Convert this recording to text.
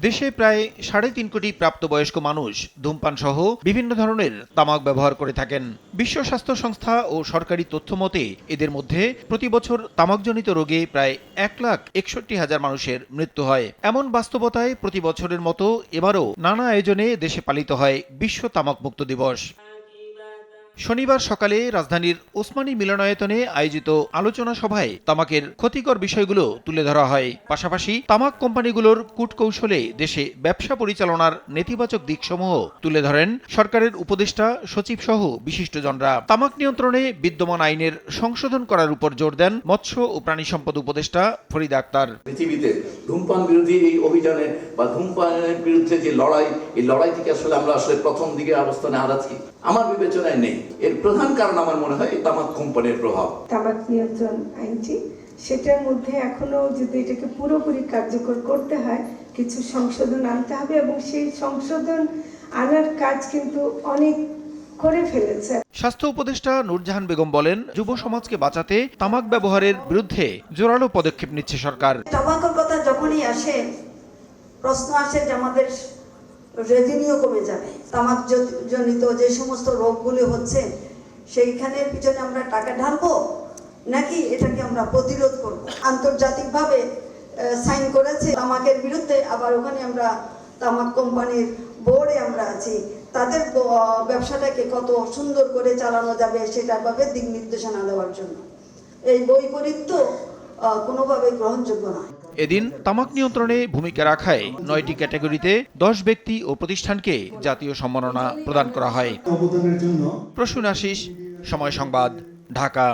দেশে প্রায় ৩.৫ কোটি প্রাপ্তবয়স্ক মানুষ ধূমপান সহ বিভিন্ন ধরনের তামাক ব্যবহার করে থাকেন। বিশ্ব স্বাস্থ্য সংস্থা ও সরকারি তথ্য মতে এদের মধ্যে প্রতি বছর তামাকজনিত রোগে প্রায় ১,৬১,০০০ মানুষের মৃত্যু হয়। এমন বাস্তবতায় প্রতি বছরের মতো এবারও নানা আয়োজনে দেশে পালিত হয় বিশ্ব তামাকমুক্ত দিবস। শনিবার সকালে রাজধানীর ওসমানী মিলনায়তনে আয়োজিত আলোচনা সভায় তামাকের ক্ষতিকর বিষয়গুলো তুলে ধরা হয়। পাশাপাশি তামাক কোম্পানিগুলোর কূটকৌশলে দেশে ব্যবসা পরিচালনার নেতিবাচক দিকসমূহ তুলে ধরেন সরকারের উপদেষ্টা সচিব সহ বিশিষ্টজনরা। তামাক নিয়ন্ত্রণে বিদ্যমান আইনের সংশোধন করার উপর জোর দেন মৎস্য ও প্রাণী সম্পদ উপদেষ্টা ফরিদা আক্তার। পৃথিবীতে ধূমপান বিরোধী এই অভিযানে বা ধূমপানের বিরুদ্ধে যে লড়াই, এই লড়াই থেকে আমরা প্রথম দিকে অবস্থানে হারাচ্ছি আমার বিবেচনায় নেই। এর প্রধান কারণ আমার মনে হয় তামাক কোম্পানির প্রভাব। তামাক নিয়ন্ত্রণ আইনটি, সেটার মধ্যে এখনো যদি এটাকে পুরোপুরি কার্যকর করতে হয় কিছু সংশোধন আনতে হবে, এবং সেই সংশোধন আনার কাজ কিন্তু অনেক করে ফেলেছে। স্বাস্থ্য উপদেষ্টা নূরজাহান বেগম বলেন, যুব সমাজকে বাঁচাতে তামাক ব্যবহারের বিরুদ্ধে জোরালো পদক্ষেপ নিচ্ছে সরকার। তামাকের কথা যখনই আসে প্রশ্ন আসে যে আমাদের রেভিনিউ কমে যাবে, তামাক জনিত যে সমস্ত রোগগুলি হচ্ছে সেইখানের পিছনে আমরা টাকা ঢালবো নাকি এটাকে আমরা প্রতিরোধ করব। আন্তর্জাতিকভাবে সাইন করেছে তামাকের বিরুদ্ধে, আবার ওখানে আমরা তামাক কোম্পানির বোর্ডে আমরা আছি, তাদের ব্যবসাটাকে কত সুন্দর করে চালানো যাবে সেটার ভাবে দিক নির্দেশনা দেওয়ার জন্য এই বৈপরীত্য কোনোভাবে গ্রহণযোগ্য নয়। এদিন তামাক নিয়ন্ত্রণে ভূমিকা রাখায় ৯টি ক্যাটাগরিতে ১০ ব্যক্তি ও প্রতিষ্ঠানকে জাতীয় সম্মাননা প্রদান করা হয়। প্রসূন আশিস, সময় সংবাদ, ঢাকা।